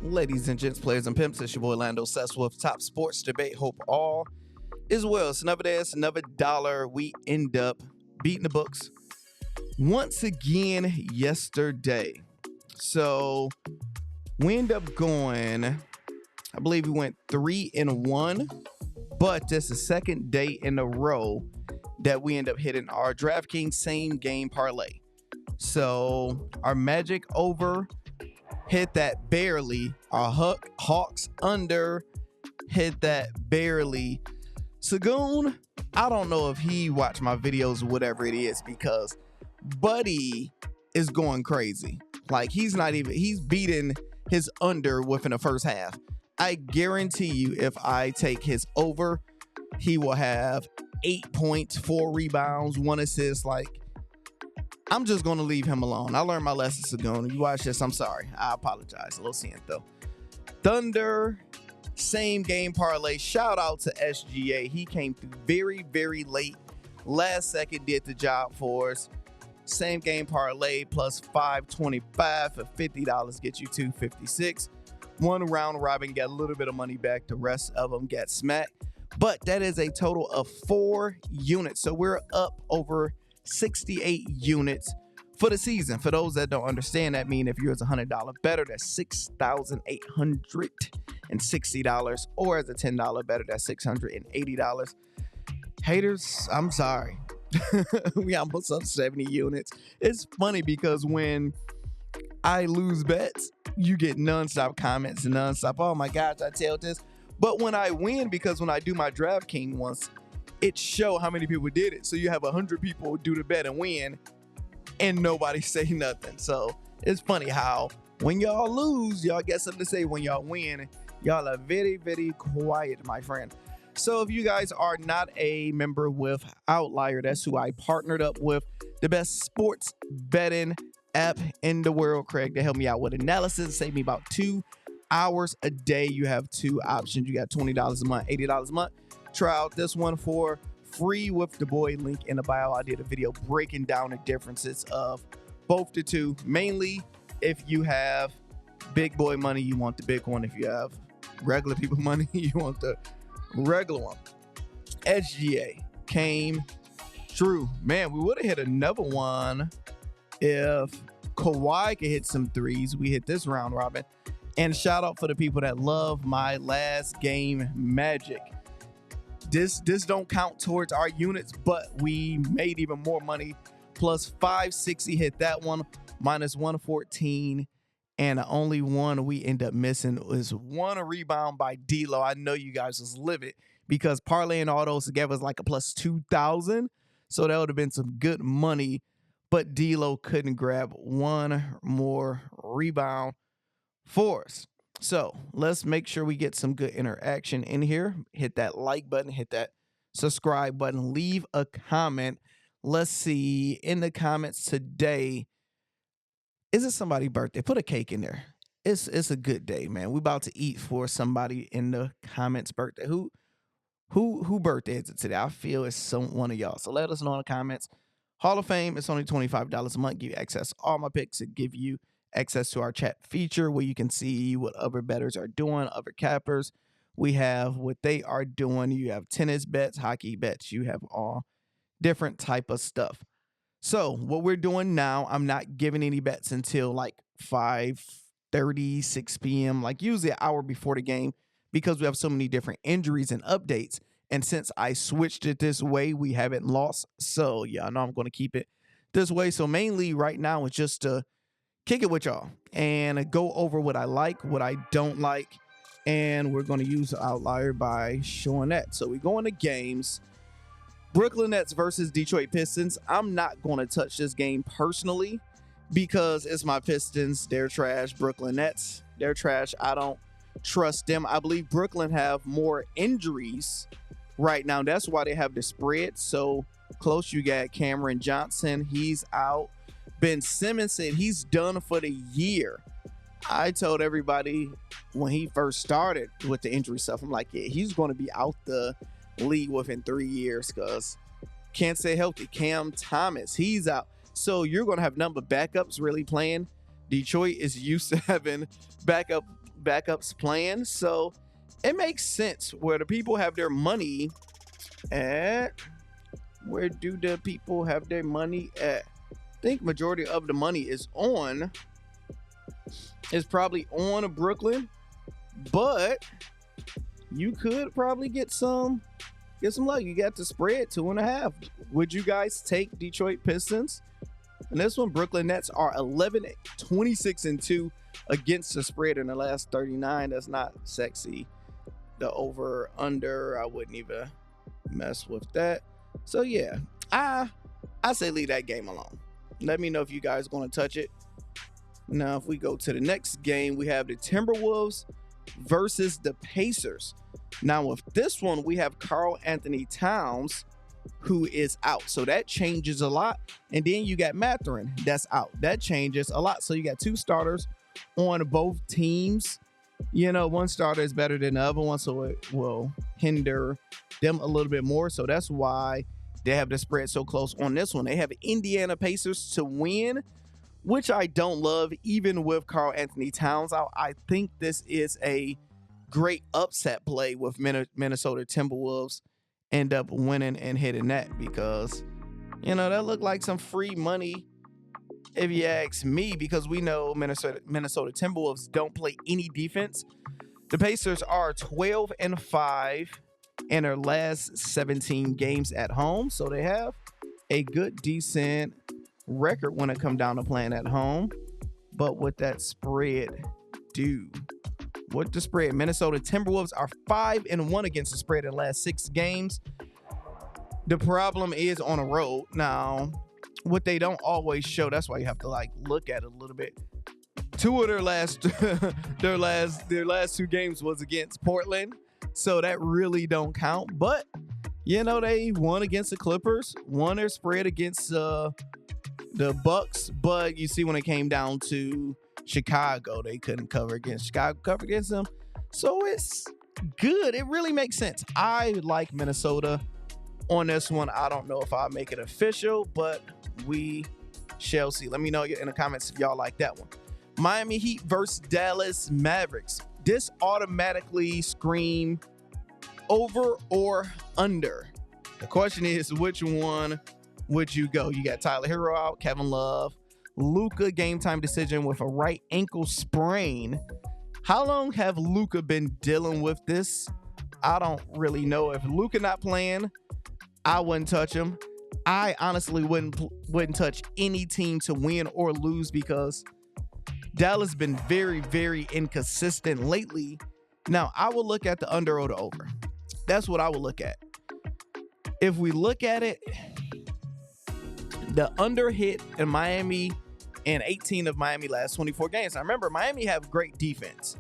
Ladies and gents, players and pimps, it's your boy Lando Sess with Top Sports Debate. Hope all is well. It's another day, it's another dollar. We end up beating the books once again yesterday. So we end up going, I believe we went 3-1, but that's the second day in a row that we end up hitting our Draftkings same game parlay. So our Magic over hit that barely. Our Hawks under hit that barely. Sagoon, I don't know if he watched my videos or whatever it is, because Buddy is going crazy. Like, he's beating his under within the first half. I guarantee you, if I take his over, he will have 8 points, 4 rebounds, 1 assist. Like, I'm just going to leave him alone. I learned my lesson, Sagoon. You watch this, I'm sorry. I apologize. Lo siento. Thunder, same game parlay. Shout out to SGA. He came through very, very late. Last second did the job for us. Same game parlay plus 525 for $50 get you $256. One round robin, got a little bit of money back. The rest of them got smacked. But that is a total of 4 units. So we're up over 68 units for the season. For those that don't understand, that means if you're as $100 better, that's $6,860, or as a $10 better, that's $680. Haters, I'm sorry. We almost up 70 units. It's funny because when I lose bets, you get nonstop comments and nonstop, oh my gosh, I tell this. But when I win, because when I do my Draftkings once, it show how many people did it. So you have 100 people do the bet and win, and nobody say nothing. So it's funny how when y'all lose, y'all get something to say. When y'all win, y'all are very, very quiet, my friend. So if you guys are not a member with Outlier, that's who I partnered up with, the best sports betting app in the world, Craig. They help me out with analysis, save me about 2 hours a day. You have 2 options. You got $20 a month, $80 a month. Try out this one for free with the boy, link in the bio. I did a video breaking down the differences of both the two. Mainly, if you have big boy money, you want the big one. If you have regular people money, you want the regular one. SGA came true. Man, we would have hit another one if Kawhi could hit some threes. We hit this round robin. And shout out for the people that love my last game Magic. This don't count towards our units, but we made even more money. Plus 560 hit that one, minus 114. And the only one we end up missing is one rebound by D-Lo. I know you guys was livid because parlaying all those together was like a plus 2,000. So that would have been some good money. But D-Lo couldn't grab one more rebound for us. So let's make sure we get some good interaction in here. Hit that like button, hit that subscribe button, leave a comment. Let's see in the comments today. Is it somebody's birthday? Put a cake in there. It's a good day, man. We about to eat for somebody in the comments birthday. Who birthday is it today? I feel it's one of y'all. So let us know in the comments. Hall of Fame, it's only $25 a month. Give you access to all my picks. It give you access to our chat feature where you can see what other bettors are doing, other cappers. We have what they are doing. You have tennis bets, hockey bets. You have all different type of stuff. So what we're doing now, I'm not giving any bets until like 5:30, 6 p.m., like usually an hour before the game, because we have so many different injuries and updates. And since I switched it this way, we haven't lost. So yeah, I know I'm going to keep it this way. So mainly right now it's just to kick it with y'all and go over what I like, what I don't like. And we're going to use the Outlier by showing that. So we go into games. Brooklyn Nets versus Detroit Pistons. I'm not going to touch this game personally because it's my Pistons. They're trash. Brooklyn Nets, they're trash. I don't trust them. I believe Brooklyn have more injuries right now. That's why they have the spread so close. You got Cameron Johnson. He's out. Ben Simmons said he's done for the year. I told everybody when he first started with the injury stuff, I'm like, yeah, he's going to be out the league within 3 years because can't stay healthy. Cam Thomas, he's out. So you're going to have number backups really playing. Detroit is used to having backup backups playing. So it makes sense where the people have their money at. Where do the people have their money at? I think majority of the money is probably on Brooklyn, but you could probably get some luck. You got the spread 2.5. Would you guys take Detroit Pistons? And this one, Brooklyn Nets are 26-2 against the spread in the last 39. That's not sexy. The over under, I wouldn't even mess with that. So yeah, I say leave that game alone. Let me know if you guys going to touch it. Now, if we go to the next game, we have the Timberwolves versus the Pacers. Now, with this one, we have Karl Anthony Towns, who is out. So that changes a lot. And then you got Mathurin, that's out. That changes a lot. So you got two starters on both teams. You know, one starter is better than the other one, so it will hinder them a little bit more. So that's why they have the spread so close on this one. They have Indiana Pacers to win, which I don't love, even with Karl Anthony Towns out. I think this is a great upset play with Minnesota Timberwolves end up winning and hitting that, because, you know, that looked like some free money if you ask me, because we know Minnesota Timberwolves don't play any defense. The Pacers are 12-5 in their last 17 games at home, so they have a good, decent record when it comes down to playing at home. But what that spread do? What the spread? Minnesota Timberwolves are 5-1 against the spread in the last 6 games. The problem is on a road. Now, what they don't always show, that's why you have to like look at it a little bit. 2 of their last their last 2 games was against Portland, so that really don't count. But you know, they won against the Clippers, won their spread against the Bucks, but you see when it came down to Chicago, they couldn't cover against Chicago, cover against them. So it's good. It really makes sense. I like Minnesota on this one. I don't know if I'll make it official, but we shall see. Let me know in the comments if y'all like that one. Miami Heat versus Dallas Mavericks. This automatically scream over or under. The question is, which one would you go? You got Tyler Hero out, Kevin Love, Luka game time decision with a right ankle sprain. How long have Luka been dealing with this? I don't really know. If Luka not playing, I wouldn't touch him. I honestly wouldn't touch any team to win or lose, because Dallas been very, very inconsistent lately. Now, I will look at the under or the over. That's what I will look at. If we look at it, the under hit in Miami in 18 of Miami last 24 games. Now, remember, Miami have great defense.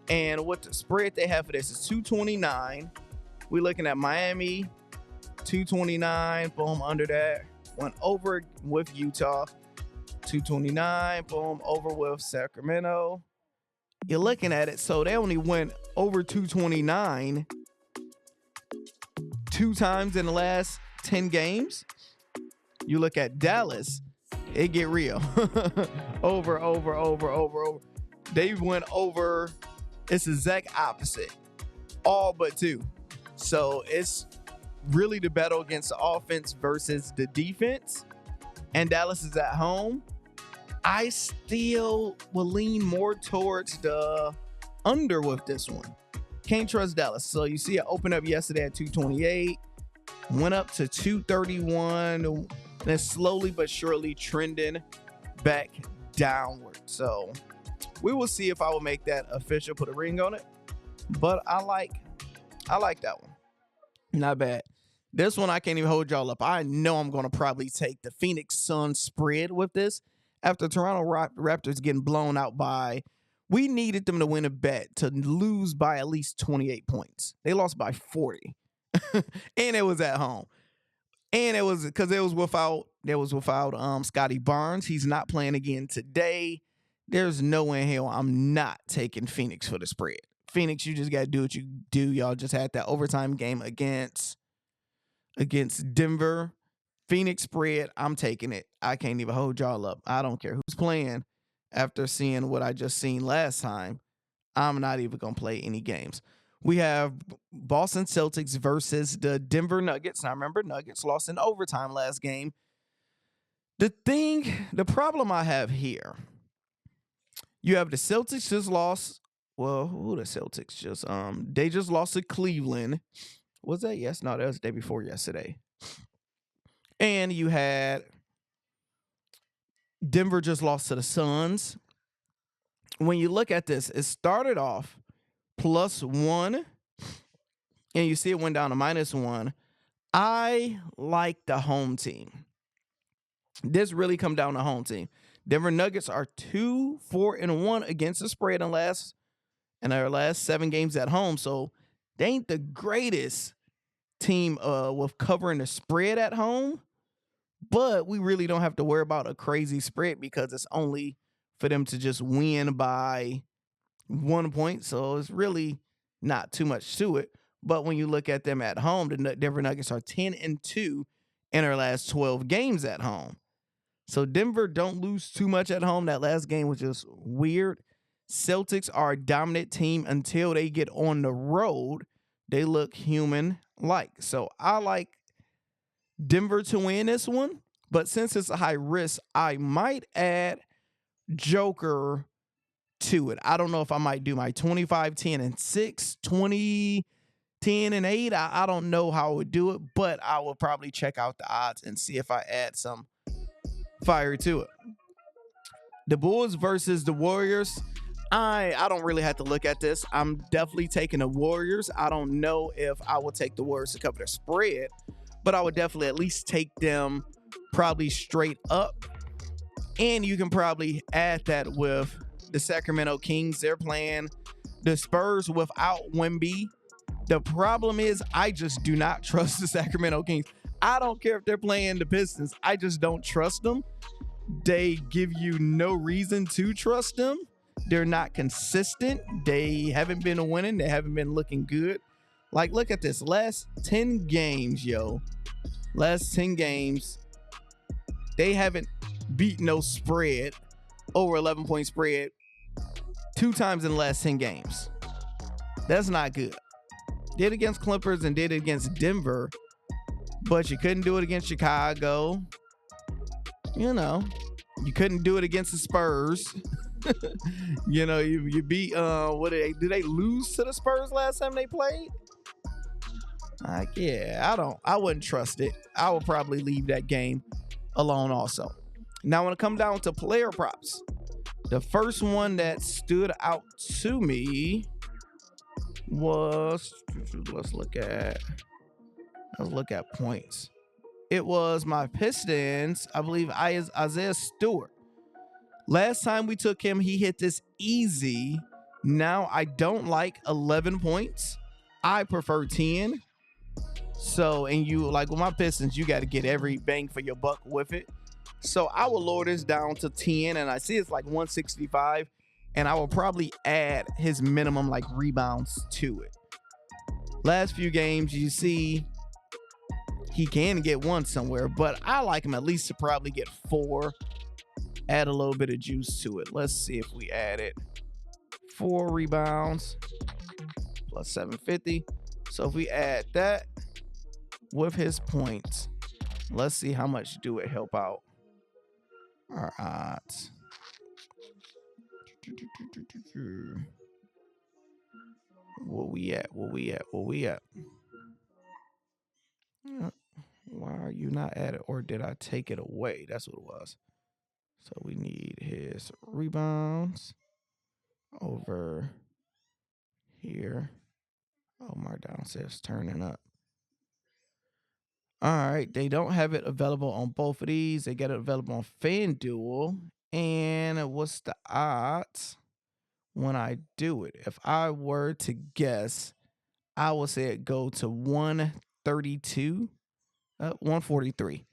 And what the spread they have for this is 229. We're looking at Miami, 229, boom, under that. Went over with Utah, 229, boom, over with Sacramento. You're looking at it, so they only went over 229 2 times in the last 10 games. You look at Dallas, it get real. over. They went over. It's the exact opposite, all but 2. So it's really the battle against the offense versus the defense. And Dallas is at home. I still will lean more towards the under with this one. Can't trust Dallas. So you see it open up yesterday at 228, went up to 231, and then slowly but surely trending back downward. So we will see if I will make that official, put a ring on it. But I like that one. Not bad. This one, I can't even hold y'all up. I know I'm going to probably take the Phoenix Suns spread with this. After Toronto Raptors getting blown out by, we needed them to win a bet to lose by at least 28 points. They lost by 40. And it was at home. And it was because it was without Scotty Barnes. He's not playing again today. There's no way in hell I'm not taking Phoenix for the spread. Phoenix, you just got to do what you do. Y'all just had that overtime game against Denver. Phoenix spread, I'm taking it. I can't even hold y'all up. I don't care who's playing. After seeing what I just seen last time, I'm not even going to play any games. We have Boston Celtics versus the Denver Nuggets. Now, remember, Nuggets lost in overtime last game. The problem I have here, you have the Celtics just lost. Well, who the Celtics just they just lost to Cleveland. Was that yes? No, that was the day before yesterday. And you had Denver just lost to the Suns. When you look at this, it started off +1, and you see it went down to -1. I like the home team. This really come down to home team. Denver Nuggets are 2-4-1 against the spread in their last 7 games at home. So they ain't the greatest team with covering the spread at home. But we really don't have to worry about a crazy spread because it's only for them to just win by 1 point. So it's really not too much to it. But when you look at them at home, the Denver Nuggets are 10-2 in their last 12 games at home. So Denver don't lose too much at home. That last game was just weird. Celtics are a dominant team until they get on the road. They look human-like. So I like Denver to win this one. But since it's a high risk, I might add Joker to it. I don't know if I might do my 25, 10, and 6, 20, 10, and 8. I don't know how I would do it, but I will probably check out the odds and see if I add some fire to it. The Bulls versus the Warriors. I don't really have to look at this. I'm definitely taking the Warriors. I don't know if I will take the Warriors to cover their spread, but I would definitely at least take them probably straight up. And you can probably add that with the Sacramento Kings. They're playing the Spurs without Wemby. The problem is I just do not trust the Sacramento Kings. I don't care if they're playing the Pistons. I just don't trust them. They give you no reason to trust them. They're not consistent. They haven't been winning. They haven't been looking good. Like, look at this. Last 10 games, yo. Last 10 games, they haven't beat no spread, over 11-point spread, 2 times in the last 10 games. That's not good. Did against Clippers and did it against Denver, but you couldn't do it against Chicago. You know, you couldn't do it against the Spurs. You know, you beat did they lose to the Spurs last time they played? I wouldn't trust it. I would probably leave that game alone also. Now, when it comes down to player props, the first one that stood out to me was, let's look at points. It was my Pistons, I believe Isaiah Stewart. Last time we took him, he hit this easy. Now I don't like 11 points. I prefer 10. So, and you, like with my Pistons, you got to get every bang for your buck with it. So I will lower this down to 10, and I see it's like 165, and I will probably add his minimum like rebounds to it. Last few games, you see he can get 1 somewhere, but I like him at least to probably get 4. Add a little bit of juice to it. Let's see if we add it. 4 rebounds plus 750. So if we add that with his points, let's see how much do it help out our odds. Where we at? Why are you not at it? Or did I take it away? That's what it was. So we need his rebounds over here. Oh, Markdown says turning up. All right. They don't have it available on both of these. They get it available on FanDuel. And what's the odds when I do it? If I were to guess, I would say it go to 132, 143.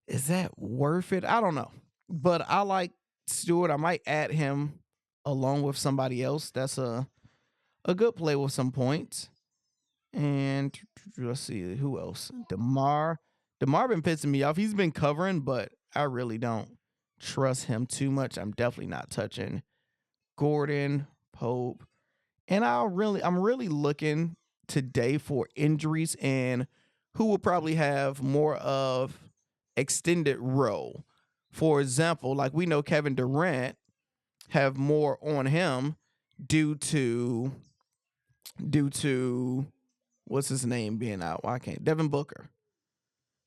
Is that worth it? I don't know. But I like Stewart. I might add him along with somebody else. That's a good play with some points. And let's see who else. DeMar been pissing me off. He's been covering, but I really don't trust him too much. I'm definitely not touching Gordon Pope. And I'm really looking today for injuries and who will probably have more of extended role. For example, like we know Kevin Durant have more on him due to what's his name being out. Why can't Devin Booker?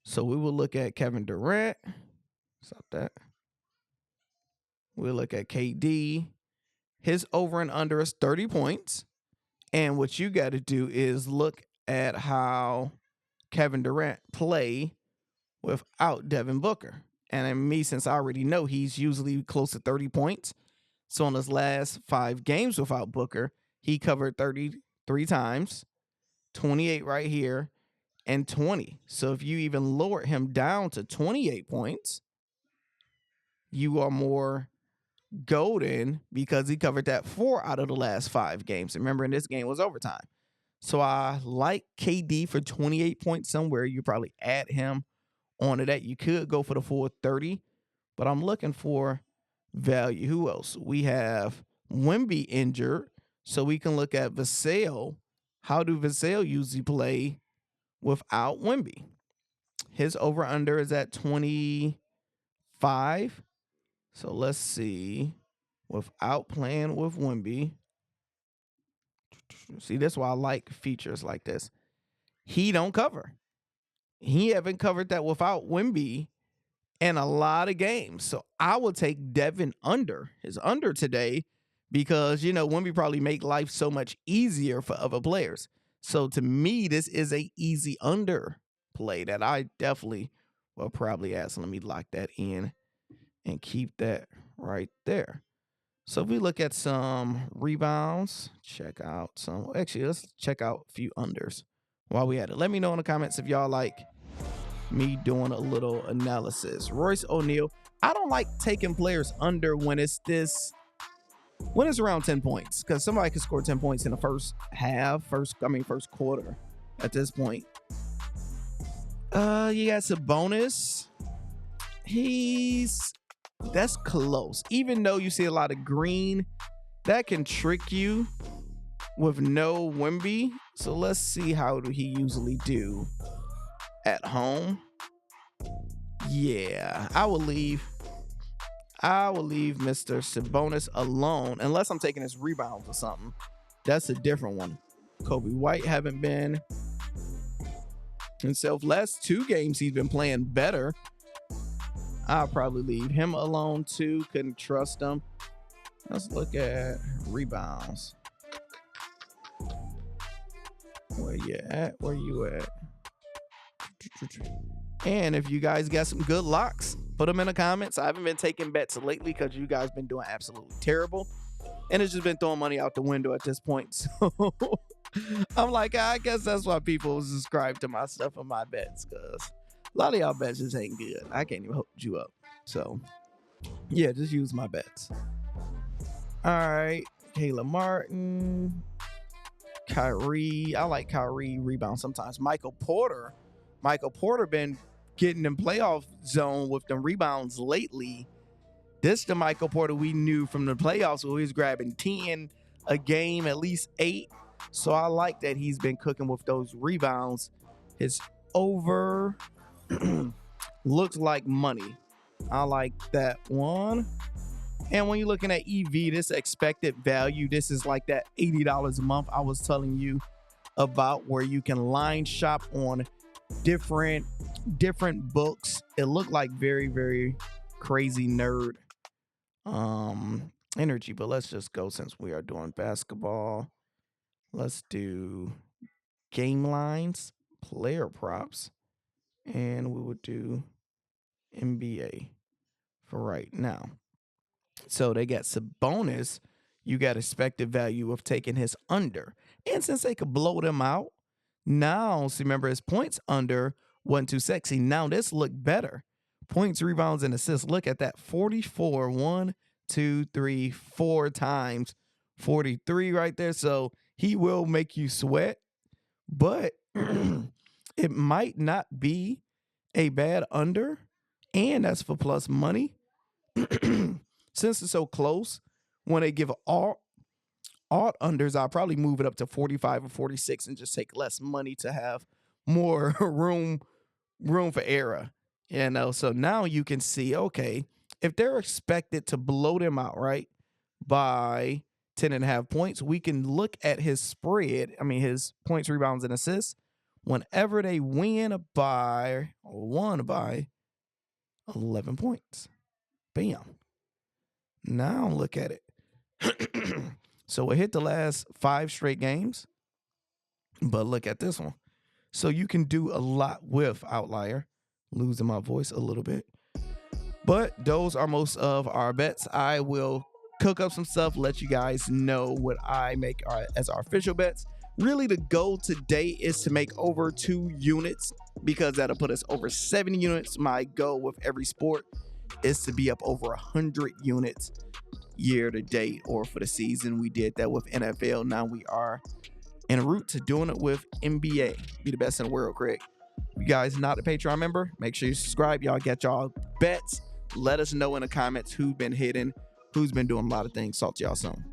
So we will look at Kevin Durant. Stop that. We'll look at KD. His over and under is 30 points. And what you got to do is look at how Kevin Durant play without Devin Booker. And in me, since I already know he's usually close to 30 points. So in his last 5 games without Booker, he covered 33 times, 28 right here, and 20. So if you even lower him down to 28 points, you are more golden because he covered that 4 out of the last 5 games. Remember, in this game was overtime. So I like KD for 28 points somewhere. You probably add him onto that. You could go for the full 30, but I'm looking for value. Who else? We have Wemby injured, so we can look at Vassell. How do Vassell usually play without Wemby? His over-under is at 25. So let's see. Without playing with Wemby. See, that's why I like features like this. He don't cover. He haven't covered that without Wemby in a lot of games. So I will take Devin under, his under today, because, Wemby probably make life so much easier for other players. So to me, this is a easy under play that I definitely will probably add. So let me lock that in and keep that right there. So if we look at some rebounds, let's check out a few unders while we at it. Let me know in the comments if y'all like me doing a little analysis. Royce O'Neal. I don't like taking players under when it's around 10 points, because somebody can score 10 points in the first quarter at this point. You got Sabonis. That's close. Even though you see a lot of green, that can trick you with no Wemby. So let's see, how do he usually do at home? Yeah, I will leave Mr. Sabonis alone unless I'm taking his rebounds or something. That's a different one. Kobe White haven't been himself. Last 2 games he's been playing better. I'll probably leave him alone too. Couldn't trust him. Let's look at rebounds. Where you at? And if you guys got some good locks, put them in the comments. I haven't been taking bets lately because you guys been doing absolutely terrible. And it's just been throwing money out the window at this point. So I'm like, I guess that's why people subscribe to my stuff and my bets, because a lot of y'all bets just ain't good. I can't even hold you up. So, yeah, just use my bets. All right. Kayla Martin. Kyrie. I like Kyrie rebound sometimes. Michael Porter been getting in playoff zone with them rebounds lately. This the Michael Porter we knew from the playoffs, where he was grabbing 10 a game, at least 8. So I like that he's been cooking with those rebounds. His over looks like money. I like that one. And when you're looking at EV, this expected value, this is like that $80 a month I was telling you about, where you can line shop on different books. It looked like very, very crazy nerd energy, but let's just go, since we are doing basketball. Let's do game lines, player props, and we would do NBA for right now. So they got Sabonis. You got expected value of taking his under. And since they could blow them out, now, see, remember his points under wasn't too sexy. Now this look better. Points, rebounds, and assists. Look at that. 44. 1, 2, 3, 4 times. 43 right there. So he will make you sweat. But it might not be a bad under. And that's for plus money. Since it's so close, when they give Alt unders, I'll probably move it up to 45 or 46 and just take less money to have more room for error. So now you can see, okay, if they're expected to blow them out, right, by 10.5 points, we can look at his spread. I mean, his points, rebounds, and assists. Whenever they won by 11 points. Bam. Now look at it. So it hit the last 5 straight games. But look at this one. So you can do a lot with Outlier. Losing my voice a little bit. But those are most of our bets. I will cook up some stuff, let you guys know what I make as our official bets. Really, the goal today is to make over 2 units because that'll put us over 70 units. My goal with every sport is to be up over 100 units year to date or for the season. We did that with NFL. Now we are en route to doing it with NBA. Be the best in the world, Craig. If you guys not a Patreon member, make sure you subscribe. Y'all get y'all bets. Let us know in the comments who's been hitting, who's been doing a lot of things. Talk to y'all soon.